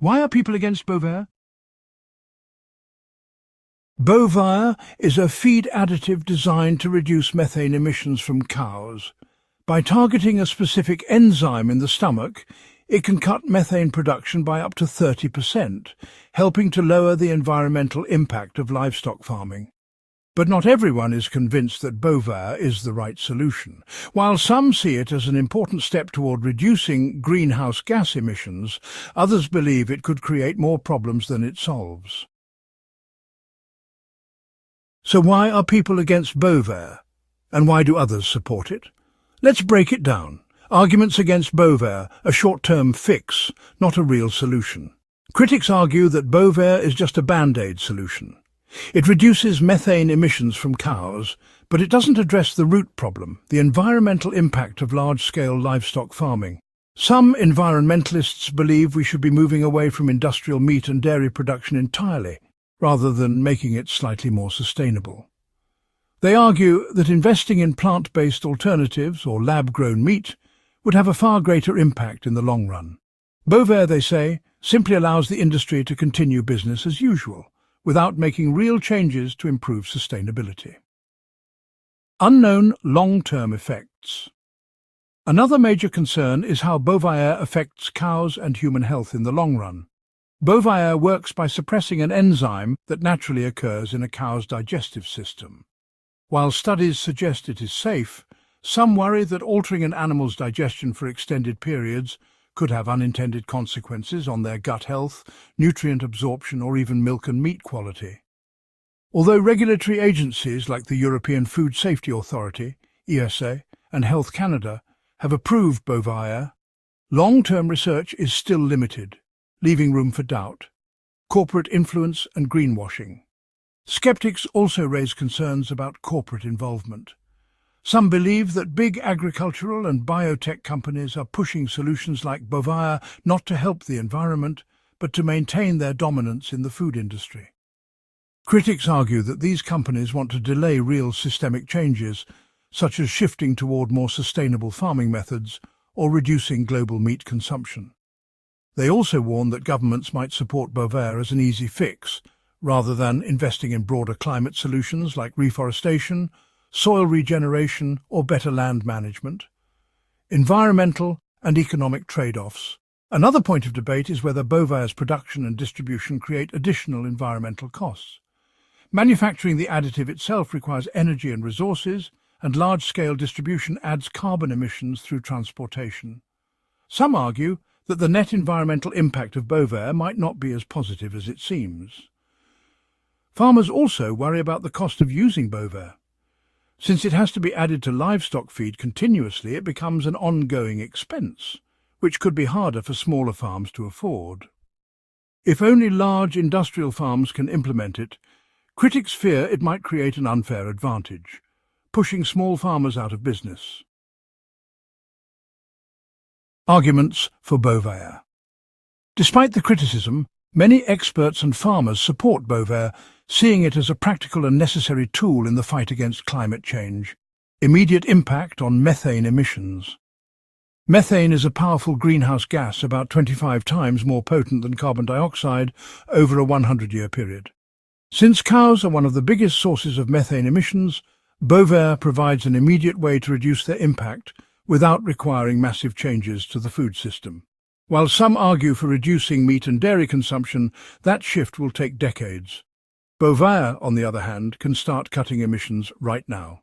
Why are people against Bovaer? Bovaer is a feed additive designed to reduce methane emissions from cows. By targeting a specific enzyme in the stomach, it can cut methane production by up to 30%, helping to lower the environmental impact of livestock farming. But not everyone is convinced that Bovaer is the right solution. While some see it as an important step toward reducing greenhouse gas emissions, others believe it could create more problems than it solves. So why are people against Bovaer? And why do others support it? Let's break it down. Arguments against Bovaer: a short-term fix, not a real solution. Critics argue that Bovaer is just a band-aid solution. It reduces methane emissions from cows, but it doesn't address the root problem, the environmental impact of large-scale livestock farming. Some environmentalists believe we should be moving away from industrial meat and dairy production entirely, rather than making it slightly more sustainable. They argue that investing in plant-based alternatives or lab-grown meat would have a far greater impact in the long run. Bovaer, they say, simply allows the industry to continue business as usual, without making real changes to improve sustainability. Unknown long-term effects. Another major concern is how Bovaer affects cows and human health in the long run. Bovaer works by suppressing an enzyme that naturally occurs in a cow's digestive system. While studies suggest it is safe, some worry that altering an animal's digestion for extended periods could have unintended consequences on their gut health, nutrient absorption, or even milk and meat quality. Although regulatory agencies like the European Food Safety Authority, ESA, and Health Canada have approved Bovaer, long-term research is still limited, leaving room for doubt, corporate influence and greenwashing. Skeptics also raise concerns about corporate involvement. Some believe that big agricultural and biotech companies are pushing solutions like Bovaer not to help the environment, but to maintain their dominance in the food industry. Critics argue that these companies want to delay real systemic changes, such as shifting toward more sustainable farming methods or reducing global meat consumption. They also warn that governments might support Bovaer as an easy fix, rather than investing in broader climate solutions like reforestation, soil regeneration, or better land management. Environmental and economic trade-offs. Another point of debate is whether Bovaer's production and distribution create additional environmental costs. Manufacturing the additive itself requires energy and resources, and large-scale distribution adds carbon emissions through transportation. Some argue that the net environmental impact of Bovaer might not be as positive as it seems. Farmers also worry about the cost of using Bovaer. Since it has to be added to livestock feed continuously, it becomes an ongoing expense, which could be harder for smaller farms to afford. If only large industrial farms can implement it, critics fear it might create an unfair advantage, pushing small farmers out of business. Arguments for Bovaer. Despite the criticism, many experts and farmers support Bovaer, seeing it as a practical and necessary tool in the fight against climate change. Immediate impact on methane emissions. Methane is a powerful greenhouse gas, about 25 times more potent than carbon dioxide over a 100-year period. Since cows are one of the biggest sources of methane emissions, Bovaer provides an immediate way to reduce their impact without requiring massive changes to the food system. While some argue for reducing meat and dairy consumption, that shift will take decades. Bovaer, on the other hand, can start cutting emissions right now.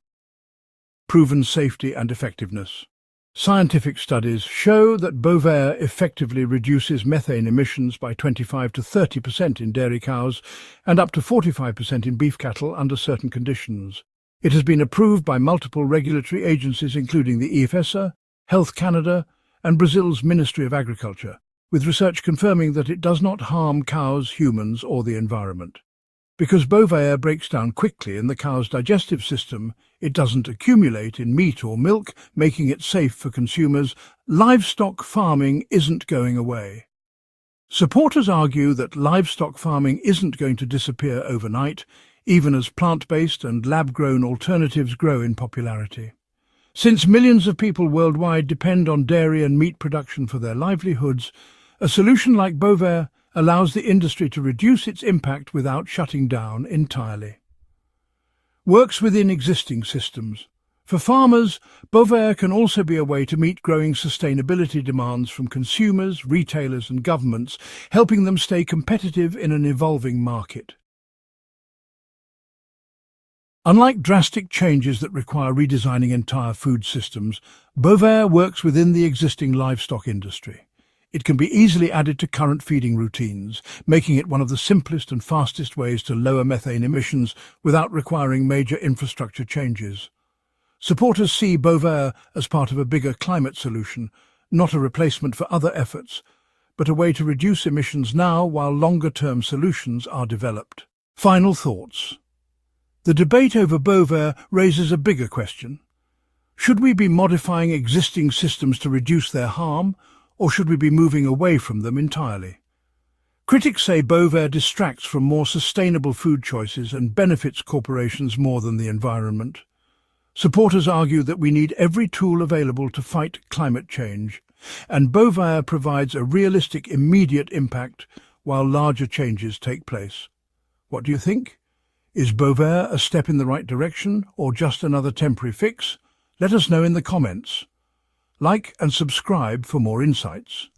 Proven safety and effectiveness. Scientific studies show that Bovaer effectively reduces methane emissions by 25 to 30% in dairy cows and up to 45% in beef cattle under certain conditions. It has been approved by multiple regulatory agencies including the EFSA, Health Canada, and Brazil's Ministry of Agriculture, with research confirming that it does not harm cows, humans, or the environment. Because Bovaer breaks down quickly in the cow's digestive system, it doesn't accumulate in meat or milk, making it safe for consumers. Livestock farming isn't going away. Supporters argue that livestock farming isn't going to disappear overnight, even as plant-based and lab-grown alternatives grow in popularity. Since millions of people worldwide depend on dairy and meat production for their livelihoods, a solution like Bovaer allows the industry to reduce its impact without shutting down entirely. Works within existing systems. For farmers, Bovaer can also be a way to meet growing sustainability demands from consumers, retailers and governments, helping them stay competitive in an evolving market. Unlike drastic changes that require redesigning entire food systems, Bovaer works within the existing livestock industry. It can be easily added to current feeding routines, making it one of the simplest and fastest ways to lower methane emissions without requiring major infrastructure changes. Supporters see Bovaer as part of a bigger climate solution, not a replacement for other efforts, but a way to reduce emissions now while longer-term solutions are developed. Final thoughts. The debate over Bovaer raises a bigger question. Should we be modifying existing systems to reduce their harm, or should we be moving away from them entirely? Critics say Bovaer distracts from more sustainable food choices and benefits corporations more than the environment. Supporters argue that we need every tool available to fight climate change, and Bovaer provides a realistic, immediate impact while larger changes take place. What do you think? Is Bovaer a step in the right direction or just another temporary fix? Let us know in the comments. Like and subscribe for more insights.